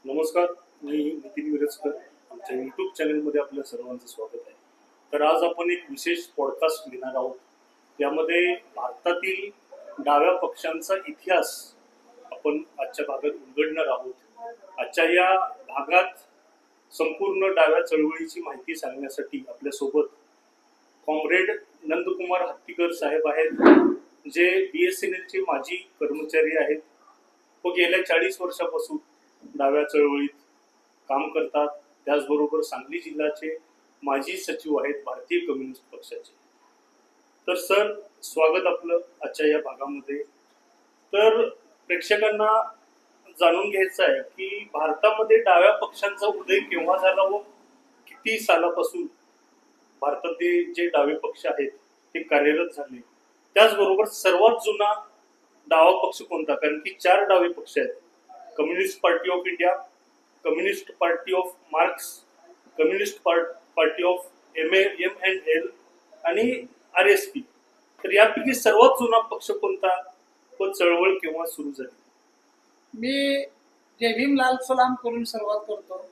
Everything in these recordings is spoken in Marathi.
नमस्कार, मी नितीन विरजकर. आमच्या यूट्यूब चॅनलमध्ये आपल्या सर्वांचं स्वागत आहे. तर आज आपण एक विशेष पॉडकास्ट घेणार आहोत. त्यामध्ये भारतातील डाव्या पक्षांचा इतिहास आपण आजच्या भागात उलगडणार आहोत. आजच्या या भागात संपूर्ण डाव्या चळवळीची माहिती सांगण्यासाठी आपल्यासोबत कॉम्रेड नंदकुमार हत्तीकर साहेब आहेत, जे BSNL चे माजी कर्मचारी आहेत व गेल्या 40 वर्षापासून डाव्या चळवळीत काम करतात. त्याचबरोबर सांगली जिल्ह्याचे माजी सचिव आहेत भारतीय कम्युनिस्ट पक्षाचे. तर सर, स्वागत आपलं आजच्या या भागामध्ये. तर प्रेक्षकांना जाणून घ्यायचं आहे की भारतामध्ये डाव्या पक्षांचा उदय केव्हा झाला व किती सालापासून भारतातले जे डावे पक्ष आहेत ते कार्यरत झाले. त्याचबरोबर सर्वात जुना डावा पक्ष कोणता, कारण की 4 डावे पक्ष आहेत: communist party of India, communist party of marks, communist party of MNL आणि RSP. तर यापैकी सर्वात जुना पक्ष कोणता व चळवळ केव्हा सुरू झाली? मी जय भीम लाल सलाम करून सुरुवात करतो.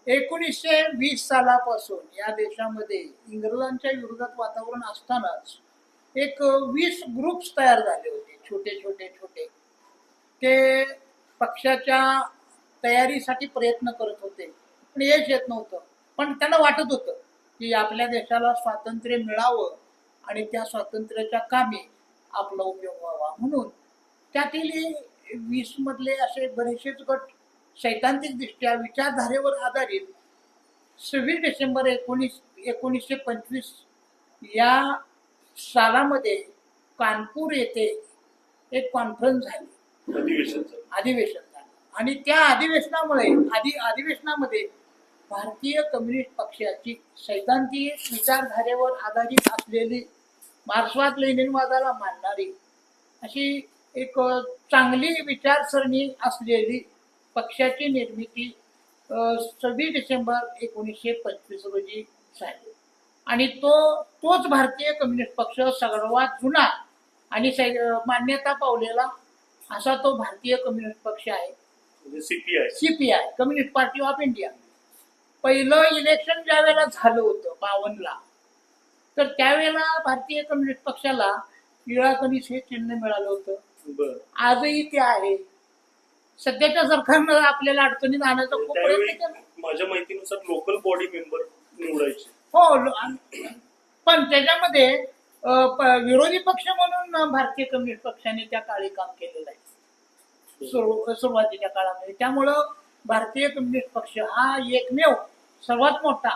1920 सालापासून या देशामध्ये इंग्रजांच्या विरोधात वातावरण असतानाच एक 20 ग्रुप्स तयार झाले होते, छोटे. ते पक्षाच्या तयारीसाठी प्रयत्न करत होते, पण यश येत नव्हतं. पण त्यांना वाटत होतं की आपल्या देशाला स्वातंत्र्य मिळावं आणि त्या स्वातंत्र्याच्या कामी आपला उपयोग व्हावा. म्हणून त्यातील 20 मधले असे बरेचसेच गट सैद्धांतिक दृष्ट्या विचारधारेवर आधारित 26 डिसेंबर 1925 या सालामध्ये कानपूर येथे एक कॉन्फरन्स झाली, अधिवेशन झालं. आणि त्या अधिवेशनामध्ये भारतीय कम्युनिस्ट पक्षाची सैद्धांतिक विचारधारेवर आधारित असलेली, मार्क्सवाद लेनिनवादाला मानणारी अशी एक चांगली विचारसरणी असलेली पक्षाची निर्मिती 26 डिसेंबर 1925 रोजी झाली. आणि तोच भारतीय कम्युनिस्ट पक्ष सर्वात जुना आणि मान्यता पावलेला असा तो भारतीय कम्युनिस्ट पक्ष आहे, CPI, communist party of India. पहिलं इलेक्शन ज्या वेळेला झालं होतं 52ला, तर त्यावेळेला भारतीय कम्युनिस्ट पक्षाला पिवळा कणीस हे चिन्ह मिळालं होतं. आजही ते आहे. सध्याच्या सरकारनं आपल्याला अडचणीत आणण्याचा खूप प्रयत्न केला. माझ्या माहितीनुसार लोकल बॉडी मेंबर निवडायचे. हो, पण त्याच्यामध्ये विरोधी पक्ष म्हणून भारतीय कम्युनिस्ट पक्षाने त्या काळी काम केलेलं आहे सुरुवातीच्या काळामध्ये. त्यामुळं भारतीय कम्युनिस्ट पक्ष हा एकमेव सर्वात मोठा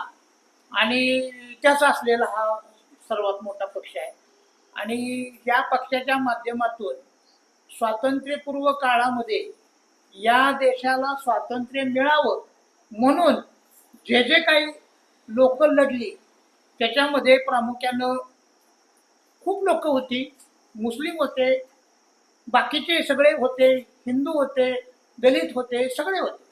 आणि इतिहास असलेला हा सर्वात मोठा पक्ष आहे. आणि या पक्षाच्या माध्यमातून स्वातंत्र्यपूर्व काळामध्ये या देशाला स्वातंत्र्य मिळावं म्हणून जे काही लोक लढली, त्याच्यामध्ये प्रामुख्यानं खूप लोक होती. मुस्लिम होते, बाकीचे सगळे होते, हिंदू होते, दलित होते, सगळे होते.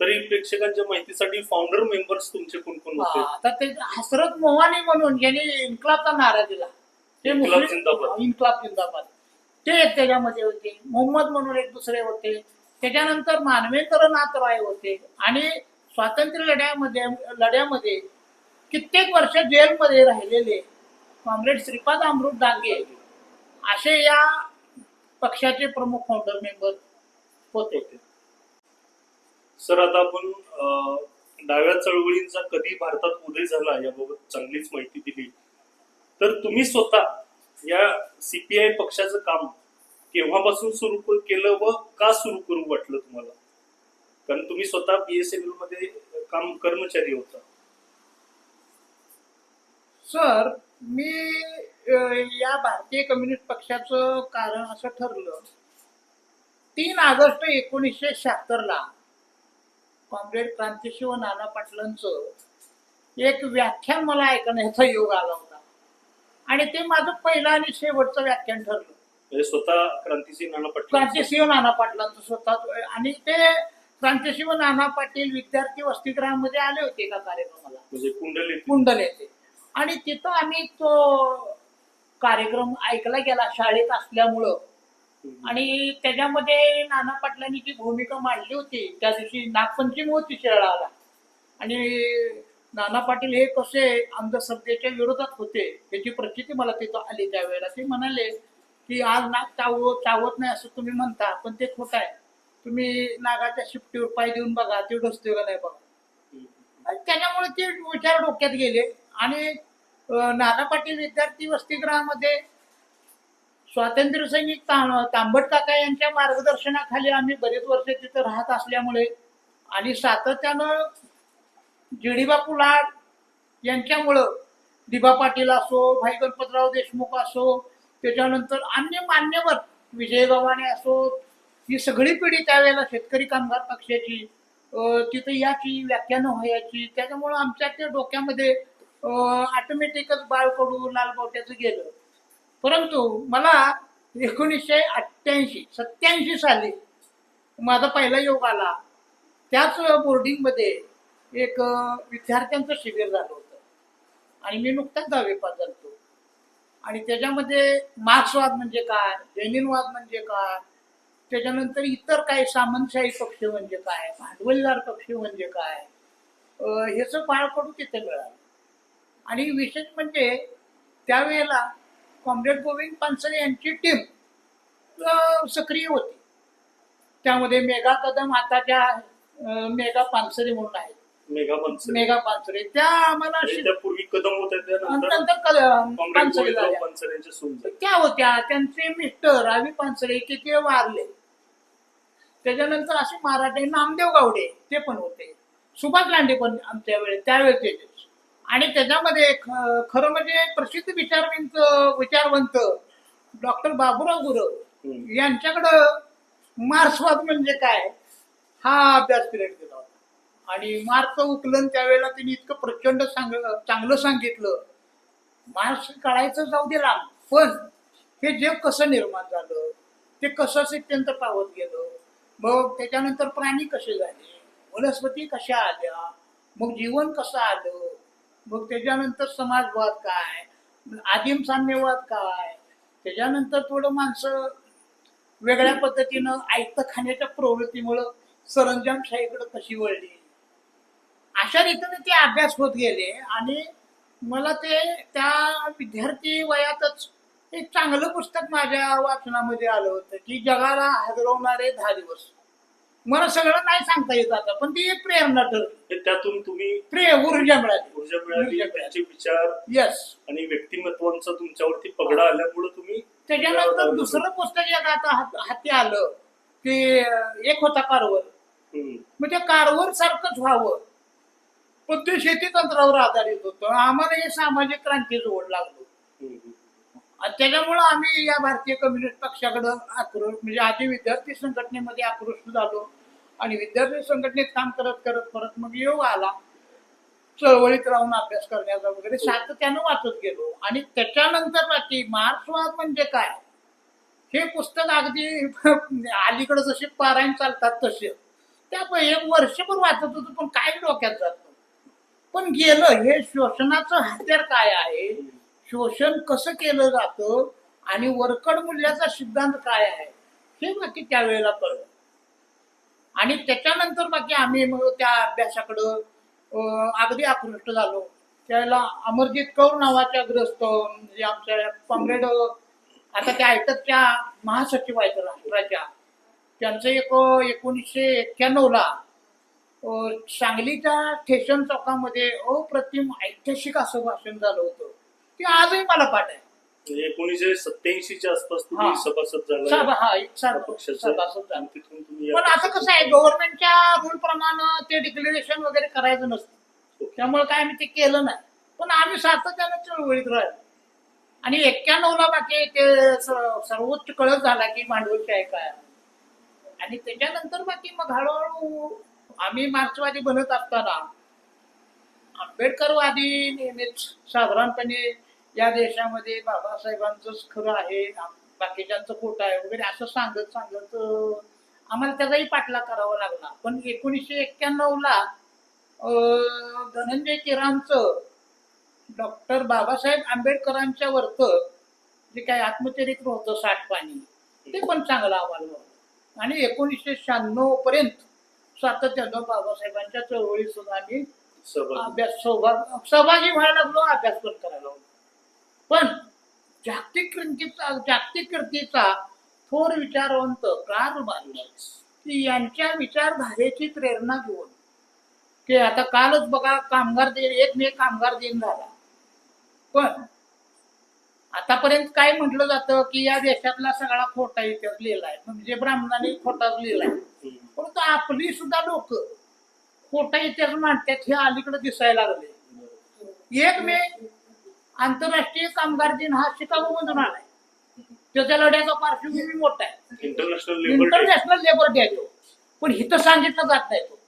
तरी प्रेक्षकांच्या माहितीसाठी फाउंडर मेंबर्स तुमचे कोण कोण होते? आता ते हसरत मोहानी म्हणून ज्यांनी इन्क्लाबचा नारा दिला, ते इन्क्लाब जिंदाबाद, ते त्याच्यामध्ये होते. मोहम्मद म्हणून एक दुसरे होते. त्याच्यानंतर मानवेंद्रनाथ राय होते. आणि स्वातंत्र्य लढ्यामध्ये कित्येक वर्ष जेलमध्ये राहिलेले कॉम्रेड श्रीपाद अमृत डांगे असे या पक्षाचे प्रमुख फाउंडर मेंबर होते. सर, आता आपण डाव्या चळवळींचा कधी भारतात उदय झाला याबाबत चांगलीच माहिती दिली. तर तुम्ही स्वतः या CPI पक्षाचं काम केव्हापासून सुरू केलं व का सुरू करू वाटलं तुम्हाला? कारण तुम्ही स्वतः BSNL मध्ये कर्मचारी होता. सर, मी या भारतीय कम्युनिस्ट पक्षाचं कारण असं ठरलं, 3 ऑगस्ट 1976ला कॉम्रेड क्रांतिशिव नाना पाटलांचं एक व्याख्यान मला ऐकण्याचा योग आला होता. आणि ते माझं पहिलं आणि शेवटचं व्याख्यान ठरलं. स्वतः क्रांतिसिंह नाना पाटलांचं स्वतः. आणि ते क्रांतिशिव नाना पाटील विद्यार्थी वसतिगृहामध्ये आले होते एका कार्यक्रमाला, म्हणजे कुंडल येथे. आणि तिथं आम्ही तो कार्यक्रम ऐकला गेला शाळेत असल्यामुळं. आणि त्याच्यामध्ये नाना पाटलांनी जी भूमिका मांडली होती त्या दिवशी नागपंचमी होती शिराळाला, आणि नाना पाटील हे कसे अंधश्रद्धेच्या विरोधात होते त्याची प्रचिती मला तिथं आली त्यावेळेला. ते म्हणाले की आज नाग चावत नाही असं तुम्ही म्हणता, पण ते खोटं आहे. तुम्ही नागाच्या शिपटीवर पाय देऊन बघा, ते डोसते का नाही बघा. आणि त्याच्यामुळे ते विचार डोक्यात गेले. आणि नाना पाटील विद्यार्थी वसतिगृहामध्ये स्वातंत्र्य सैनिक तांबट काका यांच्या मार्गदर्शनाखाली आम्ही बरेच वर्ष तिथं राहत असल्यामुळे आणि सातत्यानं बापू लाड यांच्यामुळं दिबा पाटील असो, भाई गणपतराव देशमुख असो, त्याच्यानंतर अन्य मान्यवर विजय गव्हाणे असो, ही सगळी पिढी त्यावेळेला शेतकरी कामगार पक्षाची तिथं याची व्याख्यानं व्हायची. त्याच्यामुळं आमच्या त्या डोक्यामध्ये ऑटोमॅटिकच बाळकडू लालबावट्याचं गेलं. परंतु मला 1987 साली माझा पहिला योग आला. त्याच बोर्डिंगमध्ये एक विद्यार्थ्यांचं शिबिर झालं होतं आणि मी नुकताच 10वी पास झालो. आणि त्याच्यामध्ये मार्क्सवाद म्हणजे काय, लेनिनवाद म्हणजे काय, त्याच्यानंतर इतर काय सामंतशाही पक्ष म्हणजे काय, भांडवलदार पक्ष म्हणजे काय, ह्याचं बाळकडू तिथे मिळालं. आणि विशेष म्हणजे त्यावेळेला कॉम्रेड गोविंद पानसरे यांची टीम सक्रिय होती. त्यामध्ये मेघा कदम, आताच्या मेघा पानसरे म्हणून आहेत, मेघा पानसरे, त्या आम्हाला त्यापूर्वी कदम होत्या, पानसरे त्या होत्या. त्यांचे मिस्टर रवी पानसरे ते वारले. त्याच्यानंतर असे मराठी नामदेव गावडे ते पण होते, सुभाष लांडे पण आमच्या वेळेस त्यावेळेस. आणि त्याच्यामध्ये खरं म्हणजे प्रसिद्ध विचारवंत डॉक्टर बाबूराव गुरव यांच्याकडं मार्क्सवाद म्हणजे काय हा अभ्यास पिरियड केला होता. आणि मार्क्स उकलन त्यावेळेला त्यांनी इतकं प्रचंड चांगलं सांगितलं. मार्क्स कळायचं जाऊ दे लांब, पण हे जग कसं निर्माण झालं, ते कसं सिद्धांत पावत गेलं, मग त्याच्यानंतर प्राणी कसे झाले, वनस्पती कशा आल्या, मग जीवन कसं आलं, मग त्याच्यानंतर समाजवाद काय, आदिम साम्यवाद काय, त्याच्यानंतर थोडं माणसं वेगळ्या पद्धतीनं आयतं खाण्याच्या प्रवृत्तीमुळं सरंजामशाहीकडे कशी वळली, अशा रीतीने ते अभ्यास होत गेले. आणि मला ते त्या विद्यार्थी वयातच एक चांगलं पुस्तक माझ्या वाचनामध्ये आलं होतं की जगाला हादरवणारे 10 दिवस. मला सगळं नाही सांगता येत आता, पण ती एक प्रेरणा ठरली. त्यातून तुम्ही ऊर्जा मिळाली, त्यांचे विचार यस आणि व्यक्तिमत्वांचा तुमच्यावरती पगडा आल्यामुळे तुम्ही. त्याच्यानंतर दुसरं पुस्तक एक आता हाती आलं की एक होता कारवर. मग त्या कारवर सारखंच व्हावं, पण ते शेती तंत्रावर आधारित होतं. आम्हाला हे सामाजिक क्रांतीचं ओढ लागलो. आणि त्याच्यामुळं आम्ही या भारतीय कम्युनिस्ट पक्षाकडे आक्रोश, म्हणजे आधी विद्यार्थी संघटनेमध्ये आक्रोश झालो आणि विद्यार्थी संघटनेत काम करत करत परत मग योग आला, चळवळीत राहून अभ्यास करण्याचा वगैरे सातत्यानं वाचत गेलो. आणि त्याच्यानंतर बाकी मार्क्सवाद म्हणजे काय हे पुस्तक अगदी अलीकडे जसे पारायण चालतात तसे त्या एक वर्षभर वाचत होतो, पण काय डोक्यात जात. पण गेलं हे शोषणाचं हत्यार काय आहे, शोषण कसं केलं जातं आणि वरकड मूल्याचा सिद्धांत काय आहे हे बाकी त्यावेळेला कळलं. आणि त्याच्यानंतर बाकी आम्ही मग त्या अभ्यासाकडं अगदी आकृष्ट झालो. त्यावेळेला अमरजित कौर नावाच्या ग्रस्त, म्हणजे आमच्या कॉम्रेड आता त्या आयटकच्या महासचिव आहेत राष्ट्राच्या, त्यांचं 1991 सांगलीच्या स्टेशन चौकामध्ये अप्रतिम ऐतिहासिक असं भाषण झालं होतं. ते आजही मला पाठ आहे. 1987च्या आसपास तुम्ही सभासद झाला. पण आता कसं आहे, गव्हर्नमेंटच्या रूल प्रमाणे ते डिक्लेरेशन वगैरे करायचं नसतं, त्यामुळे काय आम्ही ते केलं नाही. पण आम्ही सातत्यानं चळवळीत राहिलो. आणि 91ला बाकी ते सर्वोच्च कळत झाला की भांडवलशाही काय. आणि त्याच्यानंतर बाकी मग हळूहळू आम्ही मार्क्सवादी बनत असताना आंबेडकरवादी नेहमीच साधारणपणे या देशामध्ये बाबासाहेबांचंच खरं आहे, बाकीच्यांचं खोटं आहे वगैरे असं सांगत सांगत आम्हाला त्याचाही पाठलाग करावा लागला. पण 1991ला धनंजय केरांचं डॉक्टर बाबासाहेब आंबेडकरांच्या वरचं जे काही आत्मचरित्र होतं 60 पानी, ते पण चांगलं आम्हाला वाटलं. आणि 1996 पर्यंत सातत्यानं बाबासाहेबांच्या चळवळीत सुद्धा आम्ही सहभागी. सहभागी व्हायला लागलो, अभ्यास पण करायला लागलो. पण जागतिक कीर्तीचा थोर विचारवंत कार्ल मार्क्स की यांच्या विचारधारेची प्रेरणा घेऊन, की आता कालच बघा कामगार दिन, 1 मे कामगार दिन झाला. पण आतापर्यंत काय म्हटलं जातं की या देशातला सगळा खोटा इतिहास लिहिलाय, म्हणजे ब्राह्मणांनी खोटाच लिहिलाय. परंतु आपली सुद्धा लोक खोटा इतिहास मांडतात हे अलीकडे दिसायला लागले. 1 मे आंतरराष्ट्रीय कामगार दिन हा शिकागो मधून आलाय. त्याच्या लढ्याचा पार्श्वभूमी मोठा आहे, इंटरनॅशनल लेबर डे तो. पण हिथं सांगितलं जात नाही तो.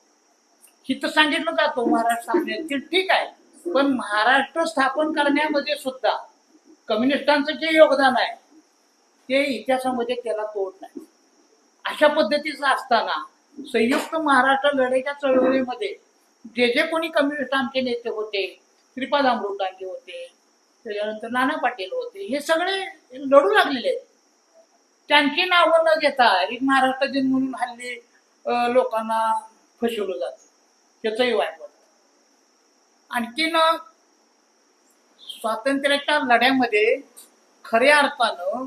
हिथं सांगितलं जातो महाराष्ट्र ठीक आहे, पण महाराष्ट्र स्थापन करण्यामध्ये सुद्धा कम्युनिस्टांचं जे योगदान आहे ते इतिहासामध्ये त्याला तोड नाही. अशा पद्धतीचं असताना संयुक्त महाराष्ट्र लढ्याच्या चळवळीमध्ये जे कोणी कम्युनिस्ट आमचे नेते होते, श्रीपाद अमृतांचे होते, त्याच्यानंतर नाना पाटील होते, हे सगळे लढू लागलेले आहेत. त्यांची नावं न घेता एक महाराष्ट्र दिन म्हणून हल्ली लोकांना फसवलं जातं, त्याचंही वाईट वाटतं. आणखीन स्वातंत्र्याच्या लढ्यामध्ये खऱ्या अर्थानं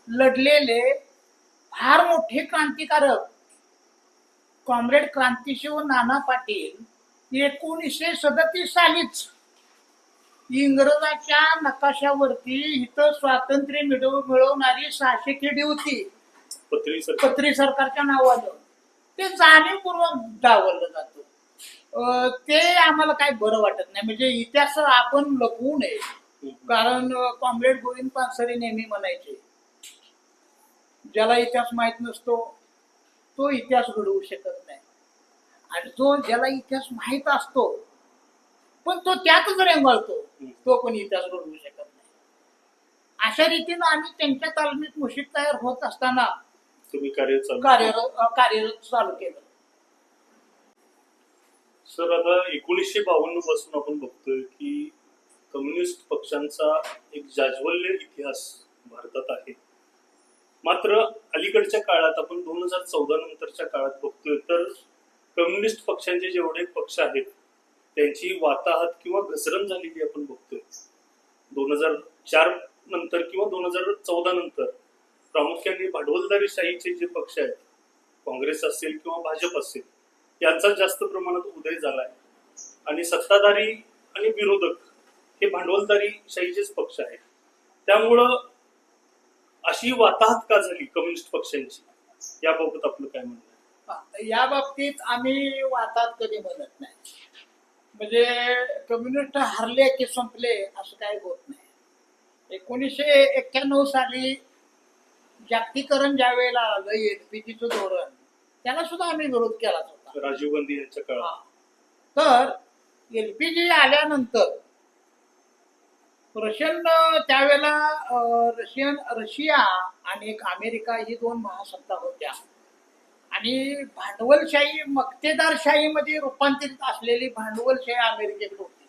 लढलेले फार मोठे क्रांतिकारक कॉम्रेड क्रांतिशिव नाना पाटील 1937 सालीच इंग्रजाच्या नकाशावरती इथं स्वातंत्र्य मिळवणारी 600 खेडी होती पत्री सरकारच्या नावानं, ते जाणीवपूर्वक डावललं जातं. ते आम्हाला काही बरं वाटत नाही. म्हणजे इतिहास आपण लपवू नये, कारण कॉम्रेड गोविंद पानसरे नेहमी म्हणायचे, ज्याला इतिहास माहित नसतो तो इतिहास घडवू शकत नाही, आणि तो ज्याला इतिहास माहित असतो पण तो त्यातच रेंगाळतो तो पण इतिहास घडवू शकत नाही. अशा रीतीनं आम्ही त्यांच्या तालमीत मुशीद तयार होत असताना तुम्ही कार्यरत चालू केलं. सर, आता 1952 पासून आपण बघतोय की कम्युनिस्ट पक्षांचा एक जाज्वल्य इतिहास भारतात आहे. मात्र अलीकडच्या काळात आपण 2014 नंतरच्या काळात बघतोय तर कम्युनिस्ट पक्षांचे जेवढे पक्ष आहेत त्यांची वाताहत किंवा घसरण झालेली आपण बघतोय. 2004 नंतर किंवा 2014 नंतर प्रामुख्याने भांडवलदारी शाहीचे जे पक्ष आहेत, काँग्रेस असेल किंवा भाजप असेल, यांचा जास्त प्रमाणात उदय झालाय. आणि सत्ताधारी आणि विरोधक हे भांडवलदारी शाहीचेच पक्ष आहेत. त्यामुळं अशी वाताहत का झाली कम्युनिस्ट पक्षांची, याबाबत आपलं काय म्हणणं आहे? या बाबतीत आम्ही वाताहत कधी म्हणत नाही. म्हणजे कम्युनिस्ट हरले की संपले असं काही होत नाही. 1991 साली जागतिकीकरण ज्या वेळेला आलं, एलपीजीचं धोरण, त्याला सुद्धा आम्ही विरोध केलाच होता राजीव गांधी यांच्या काळात. तर एलपीजी आल्यानंतर त्यावेळेला रशिया आणि एक अमेरिका ही 2 महासत्ता होत्या. आणि भांडवलशाही मक्तेदारशाहीमध्ये रूपांतरित असलेली भांडवलशाही अमेरिकेकडे होती.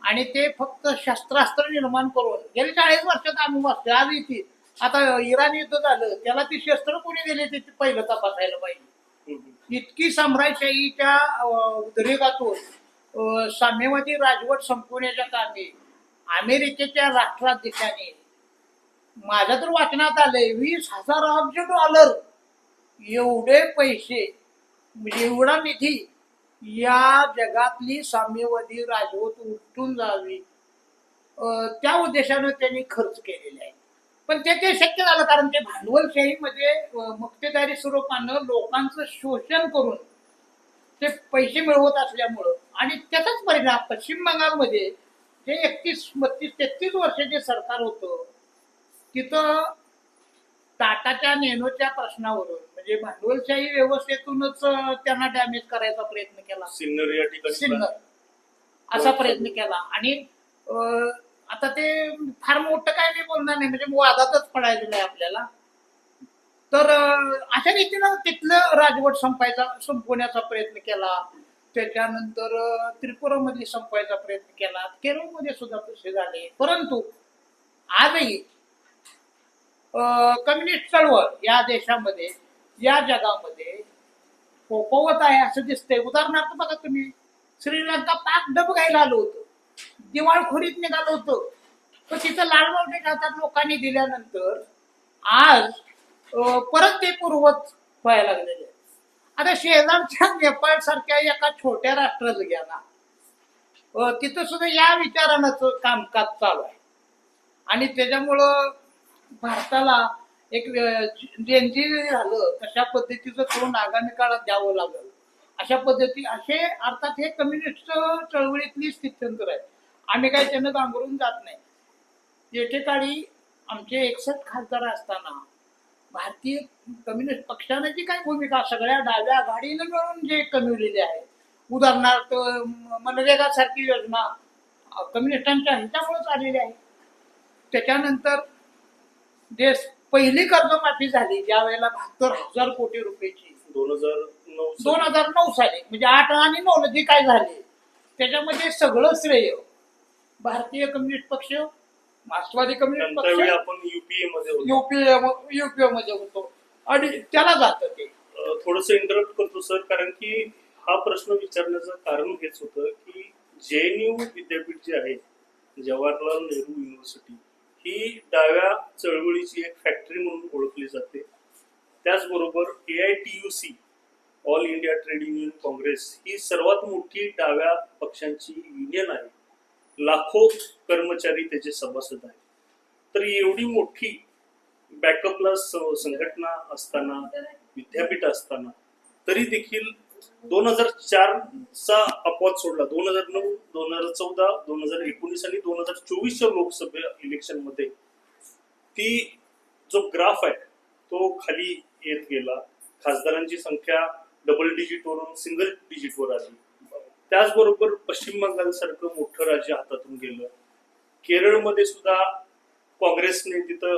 आणि ते फक्त शस्त्रास्त्र निर्माण करून गेल्या 40 वर्षात आम्ही बसतोय. आज इथे आता इराण युद्ध झालं, त्याला ती शस्त्र कोणी दिली ते पहिलं तपासायला पाहिजे. इतकी साम्राज्यशाहीच्या उद्रेकातून साम्यवादी राजवट संपवण्याच्या कामी अमेरिकेच्या राष्ट्राध्यक्षाने, माझ्या तर वाचनात आलंय, $20,000 अब्ज एवढे पैसे, म्हणजे एवढा निधी या जगातली साम्यवादी राजवट उलटून जावी त्या उद्देशानं त्यांनी खर्च केलेले आहे. पण ते शक्य झालं कारण ते भांडवलशाहीमध्ये मक्तेदारी स्वरूपानं लोकांचं शोषण करून ते पैसे मिळवत असल्यामुळं, आणि त्याचाच परिणाम पश्चिम बंगालमध्ये जे 31-33 वर्षाचे सरकार होतं, तिथं टाटाच्या नेनोच्या प्रश्नावरून, म्हणजे भांडवलशाही व्यवस्थेतूनच त्यांना डॅमेज करायचा प्रयत्न केला, सिन्नर असा प्रयत्न केला. आणि आता ते फार मोठं काय मी बोलणार नाही, म्हणजे वादातच पडायचं नाही आपल्याला. तर अशा रीतीनं तिथलं राजवट संपवण्याचा प्रयत्न केला. त्याच्यानंतर त्रिपुरामध्ये संपवायचा प्रयत्न केला, केरळमध्ये सुद्धा तसे झाले. परंतु आजही कम्युनिस्ट चळवळ या देशामध्ये या जगामध्ये फोफवत आहे असं दिसतंय. उदाहरणार्थ बघा तुम्ही, श्रीलंका पाक डबघायला आलो होतं, दिवाळखोरीत निघालो होतं, तर तिथं लालबावटीच्या हातात लोकांनी दिल्यानंतर आज परत ते पूर्वत व्हायला लागलेले आहे. आता शेजारच्या नेपाळ सारख्या एका छोट्या राष्ट्राला घ्या ना, तिथं सुद्धा या विचारानं कामकाज चालू आहे. आणि त्याच्यामुळं भारताला एक जेनजी झालं तशा पद्धतीचं करून आगामी काळात द्यावं लागेल. अशा पद्धती असे अर्थात हे कम्युनिस्ट चळवळीतली स्थित्यंतर आहे. आम्ही काही त्यांना गांभरून जात नाही. एकेकाळी आमचे 61 खासदार असताना भारतीय कम्युनिस्ट पक्षाने जी काही भूमिका सगळ्या डाव्या आघाडीनं मिळून जे कमविलेली आहे, उदाहरणार्थ मनरेगा सारखी योजना कम्युनिस्टांच्या ह्याच्यामुळेच आलेली आहे. त्याच्यानंतर जे पहिली कर्जमाफी झाली ज्या वेळेला 72,000 कोटी रुपयाची 2009 साली, म्हणजे 8 आणि 9 जे काय झाले त्याच्यामध्ये सगळं श्रेय भारतीय कम्युनिस्ट पक्ष, मार्क्सवादी कम्युनिस्ट पक्ष, आपण युपीए मध्ये होतो आणि त्याला जातं ते. थोडस इंटरप्ट करतो सर, कारण की हा प्रश्न विचारण्याचं कारण हेच होतं की जेएनयू विद्यापीठ जे आहे, जवाहरलाल नेहरू युनिव्हर्सिटी, ही डाव्या चळवळीची एक फॅक्टरी म्हणून ओळखली जाते. त्याचबरोबर AITUC, All India Trade Union Congress, ही सर्वात मोठी डाव्या पक्षांची युनियन आहे. लाखो कर्मचारी त्याचे सभासद आहेत. तर एवढी मोठी बॅकअपला संघटना असताना, विद्यापीठ असताना, तरी देखील 2004चा अपवाद सोडला, 2009, 2014, 2019 आणि 2024च्या लोकसभा इलेक्शन मध्ये ती जो ग्राफ आहे तो खाली येत गेला. खासदारांची संख्या डबल डिजिट वरून सिंगल डिजिट वर आली. त्याचबरोबर पश्चिम बंगाल सारखं मोठं राज्य हातातून गेलं. केरळमध्ये सुद्धा काँग्रेसने तिथं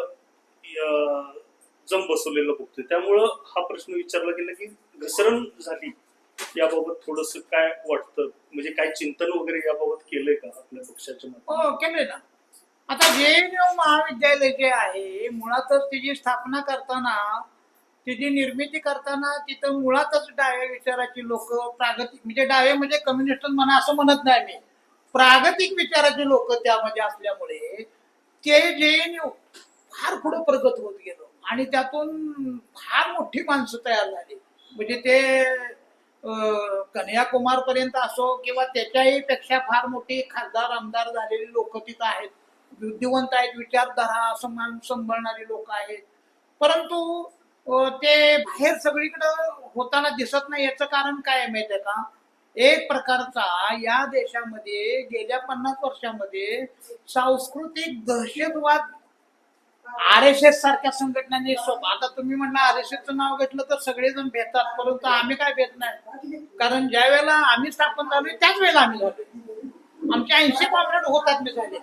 जम बसवलेलं बघतोय. त्यामुळं हा प्रश्न विचारला गेला की घसरण झाली, याबाबत थोडस काय वाटतं, म्हणजे काय चिंतन वगैरे याबाबत केलंय का आपल्या पक्षाच्या मते? हो, केलंय ना. आता जेएनयू महाविद्यालय जे आहे, मुळातच तिची स्थापना करताना, तिची निर्मिती करताना तिथं मुळातच डाव्या विचाराची लोक, प्रागतिक म्हणजे डावे म्हणजे कम्युनिस्ट म्हणा असं म्हणत नाही मी, प्रागतिक विचाराचे लोक त्यामध्ये असल्यामुळे ते जेएनयू फार पुढे प्रगत होत गेलो आणि त्यातून फार मोठी माणसं तयार झाली. म्हणजे ते कन्याकुमार पर्यंत असो किंवा त्याच्याही पेक्षा फार मोठी खासदार आमदार झालेली लोक तिथं आहेत, बुद्धिवंत आहेत, विचारधारा सांभाळणारी लोक आहेत. परंतु ते बाहेर सगळीकडे होताना दिसत नाही. याचं कारण काय आहे माहिती आहे का? एक प्रकारचा या देशामध्ये गेल्या 50 वर्षामध्ये सांस्कृतिक दहशतवाद RSS सारख्या संघटनांनी, आता तुम्ही म्हणला RSSचं नाव घेतलं तर सगळेजण भेटतात, परंतु आम्ही काय भेट नाही. कारण ज्या वेळेला आम्ही स्थापन झालोय त्याच वेळेला आम्ही झालो. आमचे 80 कॉम्रेड होतात झाले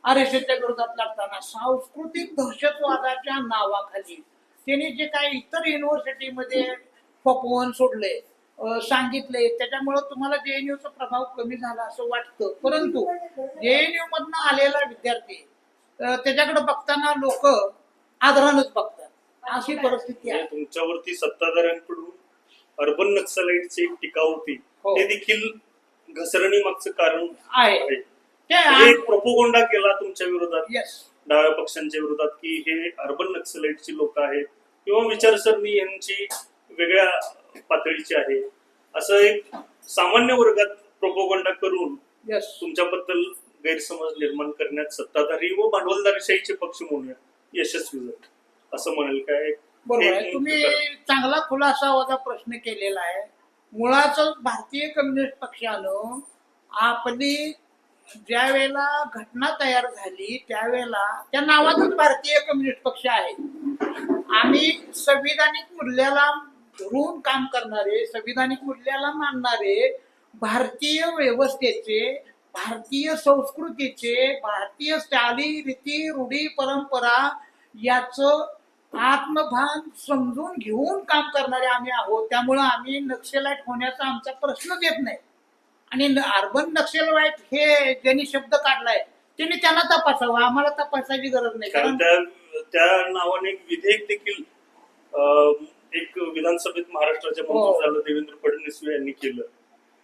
RSSच्या विरोधात लढताना. सांस्कृतिक दहशतवादाच्या नावाखाली त्यांनी जे काही इतर युनिव्हर्सिटीमध्ये फकवून सोडले, सांगितले, त्याच्यामुळे तुम्हाला जेएनयूचा प्रभाव कमी झाला असं वाटतं. परंतु जेएनयू मधनं आलेला विद्यार्थी त्याच्याकडे बघताना लोक आदरानच बघतात, अशी परिस्थिती आहे. तुमच्यावरती सत्ताधाऱ्यांकडून अर्बन नक्सलाइटची एक टीका होती, ते देखील घसरणी मागचं कारण आहे. एक प्रोपोगंडा केला तुमच्या विरोधात, डाव्या पक्षांच्या विरोधात, की हे अर्बन नक्सलाइटची लोक आहेत किंवा विचारसरणी यांची वेगळ्या पातळीची आहे, असं एक सामान्य वर्गात प्रोपोगंडा करून तुमच्याबद्दल गैरसमज निर्माण करण्यात सत्ताधारी व भांडवलदारशाहीचे पक्ष म्हणूया यशस्वी झाले असं म्हणेल काय? बरोबर, तुम्ही चांगला खुलासा प्रश्न केलेला आहे. मुळात भारतीय कम्युनिस्ट पक्षानं आपली ज्या वेळेला घटना तयार झाली त्यावेळेला त्या नावातच भारतीय कम्युनिस्ट पक्ष आहे. आम्ही संविधानिक मूल्याला धरून काम करणारे, संविधानिक मूल्याला मानणारे, भारतीय व्यवस्थेचे, भारतीय संस्कृतीचे, भारतीय चाली रीती रूढी परंपरा याचं आत्मभान समजून घेऊन काम करणारे आम्ही आहोत. त्यामुळं आम्ही नक्षलाईट होण्याचा आमचा प्रश्नच येत नाही. आणि अर्बन नक्षलवाईट हे ज्यांनी शब्द काढलाय त्यांनी त्यांना तपासावं, आम्हाला तपासायची गरज नाही. कारण त्या त्या नावाने एक विधेयक देखील एक विधानसभेत महाराष्ट्राच्या हो. मंजूर झालं, देवेंद्र फडणवीस यांनी केलं.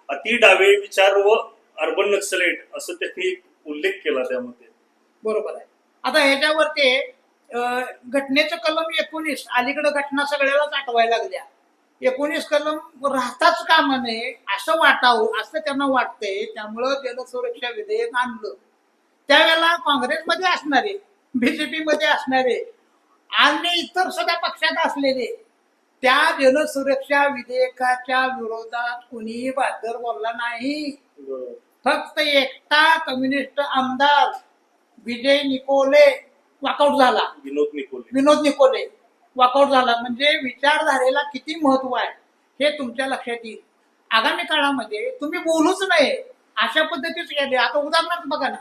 अति डावे विचार व अर्बन नक्सलाइट असं त्यांनी एक उल्लेख केला त्यामध्ये. बरोबर आहे. आता ह्याच्यावर ते घटनेचं कलम 19 अलीकडे घटना सगळ्यालाच आठवायला लागल्या. 19 कलम राहताच कामा नये असं वाटावं असं त्यांना वाटतंय. त्यामुळं जलसुरक्षा विधेयक आणलं. त्यावेळेला काँग्रेसमध्ये असणारे, बीजेपी मध्ये असणारे आणि इतर सगळ्या पक्षात असलेले त्या जलसुरक्षा विधेयकाच्या विरोधात कुणीही बहादर बोलला नाही. फक्त एकटा कम्युनिस्ट आमदार विजय निकोले वॉकआउट झाला. विनोद निकोले वॉकआउट झाला. म्हणजे विचारधारेला किती महत्व आहे हे तुमच्या लक्षात येईल. आगामी काळामध्ये तुम्ही बोलूच नाही अशा पद्धतीच गेले. आता उदाहरणार्थ बघा ना,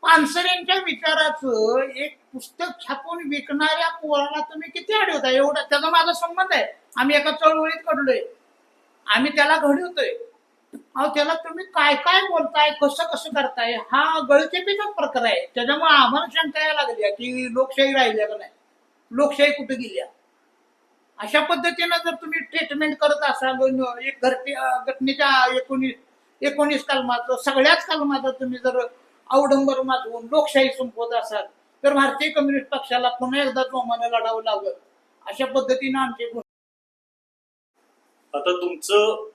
पानसरेंच्या विचाराचं एक पुस्तक छापून विकणाऱ्या पोराला तुम्ही किती अडवताय. एवढा त्याचा माझा संबंध आहे. आम्ही एका चळवळीत घडलोय, आम्ही त्याला घडवतोय. अहो त्याला तुम्ही काय काय बोलताय, कसं कसं करताय, हा गळचेपीचा प्रकार आहे. त्याच्यामुळे आम्हाला शंका यायला लागली की लोकशाही राहिल्या का नाही, लोकशाही कुठे गेल्या. अशा पद्धतीनं जर तुम्ही ट्रीटमेंट करत असाल एक घटनेच्या 19 कलमाचं सगळ्याच कलमाचं तुम्ही जर अवडंबर माजवून लोकशाही संपवत असाल तर भारतीय कम्युनिस्ट पक्षाला पुन्हा एकदा जोमाने लढावं लागलं. अशा पद्धतीनं आमचे आता तुमचं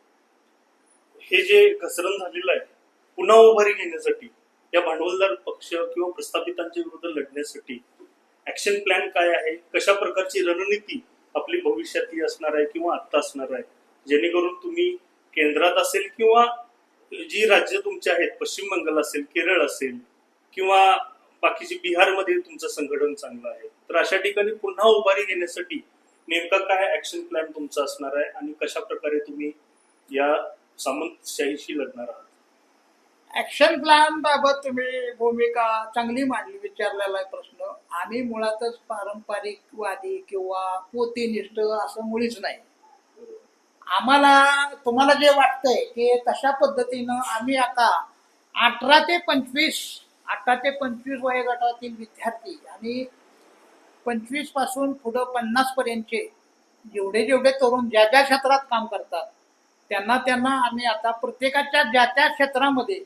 हे जे घसरण झालेलं आहे, पुन्हा उभारी घेण्यासाठी या भांडवलदार पक्ष किंवा प्रस्थापितांच्या विरुद्ध लढण्यासाठी ऍक्शन प्लॅन काय आहे, कशा प्रकारची रणनीती आपली भविष्यातली असणार आहे किंवा आत्ता असणार आहे, जेणेकरून तुम्ही केंद्रात असेल किंवा जी राज्य तुमची आहेत, पश्चिम बंगाल असेल, केरळ असेल किंवा बाकीची बिहारमध्ये तुमचं संघटन चांगलं आहे, तर अशा ठिकाणी पुन्हा उभारी घेण्यासाठी नेमका काय ऍक्शन प्लॅन तुमचा असणार आहे आणि कशा प्रकारे तुम्ही या सामंतशाहीशी लढणार आहात? ऍक्शन प्लॅन बाबत तुम्ही भूमिका चांगली मांडली, विचारलेला आहे प्रश्न. आम्ही मुळातच पारंपरिकवादी किंवा पोतीनिष्ठ असं मुळीच नाही. आम्हाला तुम्हाला जे वाटतंय की तशा पद्धतीनं आम्ही आता 18 ते 25 वयोगटातील विद्यार्थी आणि 25 पासून पुढं 50 पर्यंतचे जेवढे तरुण ज्या ज्या क्षेत्रात काम करतात त्यांना आम्ही आता प्रत्येकाच्या ज्या त्या क्षेत्रामध्ये,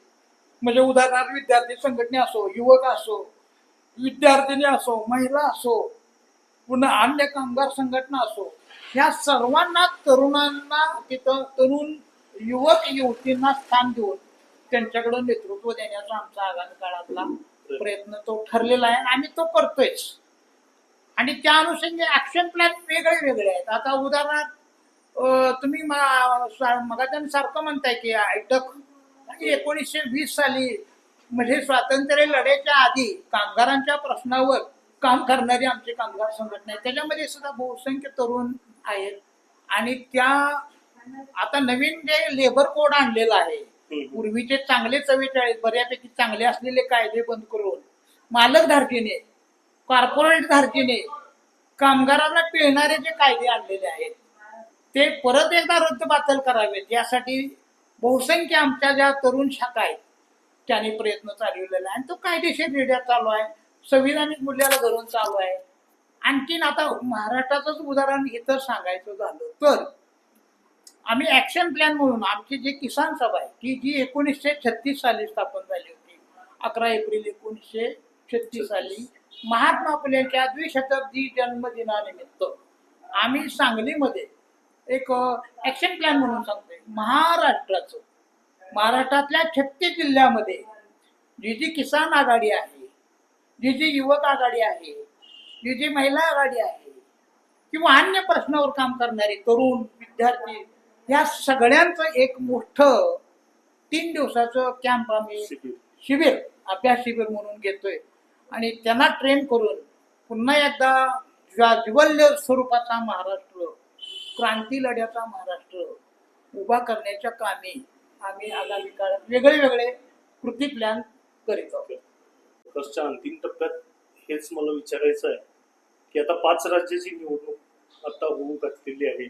म्हणजे उदाहरणार्थ विद्यार्थी संघटने असो, युवक असो, विद्यार्थिनी असो, महिला असो, पुन्हा अन्य कामगार संघटना असो, ह्या सर्वांना तरुणांना तिथं तरुण युवक युवतींना स्थान देऊन त्यांच्याकडे नेतृत्व देण्याचा आमचा आगामी काळातला प्रयत्न तो ठरलेला आहे. आम्ही तो करतोयच. आणि त्या अनुषंगाने ऍक्शन प्लॅन वेगळे आहेत. आता उदाहरणार्थ तुम्ही मगाच्या सारखं म्हणताय की ऐटक 1920 साली म्हणजे स्वातंत्र्य लढ्याच्या आधी कामगारांच्या प्रश्नावर काम करणारी आमची कामगार संघटना आहे. त्याच्यामध्ये सुद्धा बहुसंख्य तरुण आहेत. आणि त्या आता नवीन जे लेबर कोड आणलेला आहे, पूर्वीचे चांगले 44 बऱ्यापैकी चांगले असलेले कायदे बंद करून मालक धारकीने, कॉर्पोरेट धारकीने कामगारांना पिळणारे जे कायदे आणलेले आहेत ते परत एकदा रद्दबातल करावेत यासाठी बहुसंख्य आमच्या ज्या तरुण शाखा आहेत त्यांनी प्रयत्न चालवलेला आहे. आणि तो कायदेशीर रित्या चालू आहे, संविधानिक मूल्याला धरून चालू आहे. आणखीन आता महाराष्ट्राचंच उदाहरण इथं सांगायचं झालं तर आम्ही ऍक्शन प्लॅन म्हणून आमची जी किसान सभा आहे की जी 1936 साली स्थापन झाली होती, 11 एप्रिल 1936 साली महात्मा फुलेंच्या द्विशताब्दी जन्मदिनानिमित्त आम्ही सांगलीमध्ये एक ऍक्शन प्लॅन म्हणून सांगतोय. महाराष्ट्रातल्या 36 जिल्ह्यामध्ये जी किसान आघाडी आहे, जी युवक आघाडी आहे, जी महिला आघाडी आहे किंवा अन्य प्रश्नावर काम करणारे तरुण विद्यार्थी, या सगळ्यांचं एक मोठं 3 दिवसाचं कॅम्प आम्ही शिबिर, अभ्यास शिबिर म्हणून घेतोय. आणि त्यांना ट्रेन करून पुन्हा एकदा ज्वलंत स्वरूपाचा महाराष्ट्र, क्रांती लढ्याचा महाराष्ट्र उभा करण्याच्या कामी आम्ही आगामी काळात वेगळे कृती प्लॅन करीत आहोत. कसच्या अंतिम टप्प्यात हेच मला विचारायचं आहे की आता 5 राज्याची निवडणूक आता होऊ घातलेली आहे.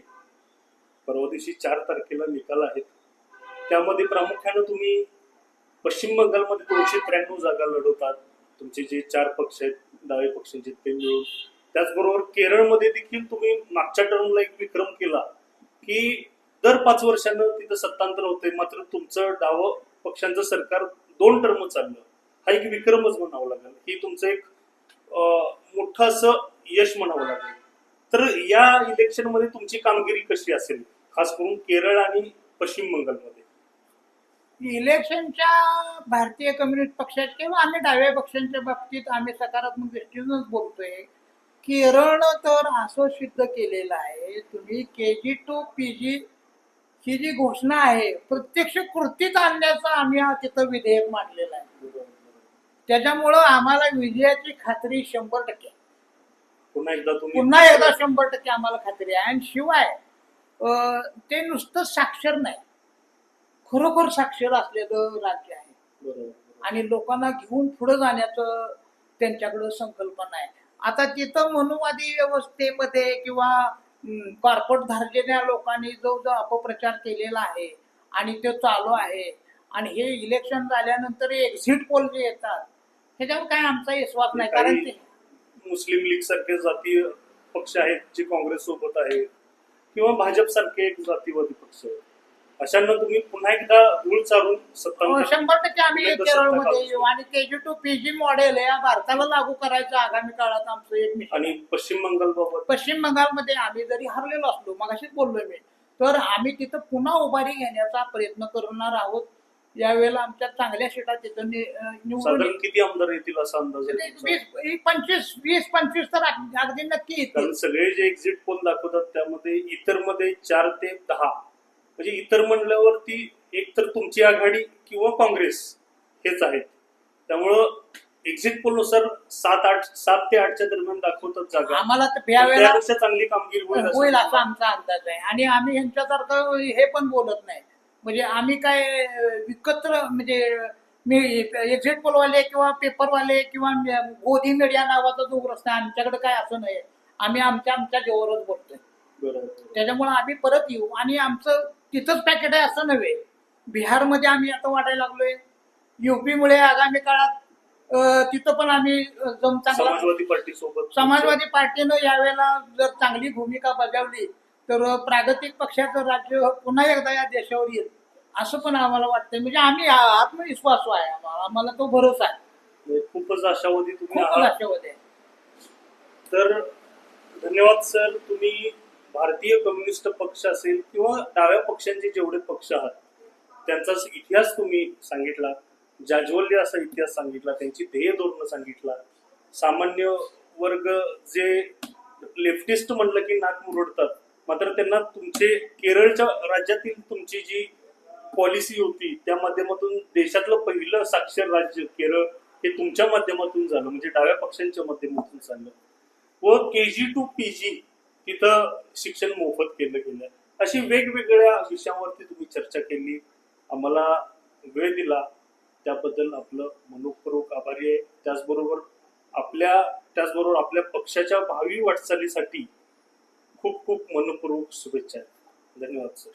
परवा दिवशी 4 तारखेला निकाल आहेत. त्यामध्ये प्रामुख्यानं तुम्ही पश्चिम बंगालमध्ये 293 जागा लढवतात, तुमचे जे 4 पक्ष आहेत डावे पक्षांचे ते मिळून, त्याचबरोबर केरळमध्ये देखील तुम्ही मागच्या टर्मला एक विक्रम केला की दर 5 वर्षांनं तिथं सत्तांतर होते, मात्र तुमचं डावं पक्षांचं सरकार 2 टर्म चाललं. हा एक विक्रमच म्हणावं लागेल, ही तुमचं एक मोठं असं यश म्हणावं लागेल. तर या इलेक्शनमध्ये तुमची कामगिरी कशी असेल, खास करून केरळ आणि पश्चिम बंगालमध्ये? इलेक्शनच्या भारतीय कम्युनिस्ट पक्षाच्या किंवा आम्ही डाव्या पक्षांच्या बाबतीत आम्ही सकारात्मक दृष्टीनंच बोलतोय. केरळनं तर असं सिद्ध केलेलं आहे, तुम्ही KG to PG ही जी घोषणा आहे प्रत्यक्ष कृतीत आणण्याचं आम्ही तिथं विधेयक मांडलेलं आहे. त्याच्यामुळं आम्हाला विजयाची खात्री 100% आहे. पुन्हा एकदा पुन्हा एकदा 100% आम्हाला खात्री आहे. आणि शिवाय ते नुसतं साक्षर नाही, खरोखर साक्षर असलेलं राज्य आहे. बरोबर. आणि लोकांना घेऊन पुढे जाण्याचं त्यांच्याकडे संकल्पना आहे. आता तिथं मनुवादी व्यवस्थेमध्ये किंवा कॉर्पोरेट धारलेल्या लोकांनी जो जो अपप्रचार केलेला आहे आणि तो चालू आहे, आणि हे इलेक्शन झाल्यानंतर एक्झिट पोल जे येतात त्याच्यावर काय आमचा विश्वास नाही. कारण ते मुस्लिम लीग सारखे जातीय पक्ष आहेत जे काँग्रेस सोबत आहेत, किंवा भाजप सारखे एक जातीवादी पक्ष आहेत, अशांना तुम्ही पुन्हा एकदा धूळ चालून सत्ता 100% आम्ही केरळमध्ये येऊ. आणि KG to PG मॉडेल या भारताला लागू करायचं आगामी काळात आमचं एक मिशन. आणि पश्चिम बंगाल बाबत? पश्चिम बंगालमध्ये आम्ही जरी हरलेलो असलो, मगाशीच बोललोय मी, तर आम्ही तिथं पुन्हा उभारी घेण्याचा प्रयत्न करणार आहोत. यावेळेला आमच्या चांगल्या सीटा तिथं निवडून साधारण किती आमदार येतील असा अंदाज आहे तुमचा? 20-25 तर अगदी नक्की येतील. कारण सगळे जे एक्झिट पोल दाखवतात त्यामध्ये इतर मध्ये 4 ते 10, म्हणजे इतर म्हणल्यावरती एक तर तुमची आघाडी किंवा काँग्रेस हेच आहेत. त्यामुळं एक्झिट पोल नुसार 7 ते 8च्या दरम्यान दाखवतात जागा. आम्हाला तर यावेळेला त्यापेक्षा चांगली कामगिरी होईल असा आमचा अंदाज आहे. आणि आम्ही यांच्यासारखं हे पण बोलत नाही, म्हणजे आम्ही काय विकत्र म्हणजे मी एक्झिट पोलवाले किंवा पेपरवाले किंवा गोदी मीडिया नावाचा जो ग्रस्त आहे आमच्याकडे काय असं नाही. आम्ही आमच्या जेवरच बोलतोय. बरोबर. त्याच्यामुळे आम्ही परत येऊ. आणि आमचं तिथंच पॅकेट आहे असं नव्हे, बिहारमध्ये आम्ही आता वाढायला लागलोय. युपीमुळे आगामी काळात तिथं पण आम्ही समाजवादी पार्टी सोबत, समाजवादी पार्टीनं यावेळेला जर चांगली भूमिका बजावली तर प्रागतिक पक्षाचं राज्य पुन्हा एकदा या देशावर येईल असं पण आम्हाला वाटतंय. म्हणजे आम्ही आत्मविश्वास आहे, आम्हाला तो भरोसा आहे. खूपच आशावादी तुम्ही खूपच आहात. आशावादी आहे. तर धन्यवाद सर. तुम्ही भारतीय कम्युनिस्ट पक्ष असेल किंवा डाव्या पक्षांचे जेवढे पक्ष आहात त्यांचा इतिहास तुम्ही सांगितला, जाज्वल्य असा इतिहास सांगितला, त्यांची ध्येय धोरणं सांगितला. सामान्य वर्ग जे लेफ्टिस्ट म्हणलं की नाक मुरडतात, मात्र त्यांना तुमचे केरळच्या राज्यातील तुमची जी पॉलिसी होती त्या माध्यमातून देशातलं पहिलं साक्षर राज्य केरळ हे तुमच्या माध्यमातून झालं, म्हणजे डाव्या पक्षांच्या माध्यमातून झालं. व KG to PG तिथं शिक्षण मोफत केलं गेलं. अशी वेगवेगळ्या विषयांवरती तुम्ही चर्चा केली, आम्हाला वेळ दिला, त्याबद्दल आपलं मनपूर्वक आभारी आहे. त्याचबरोबर आपल्या पक्षाच्या भावी वाटचालीसाठी खूप खूप मनपूर्वक शुभेच्छा. धन्यवाद सर.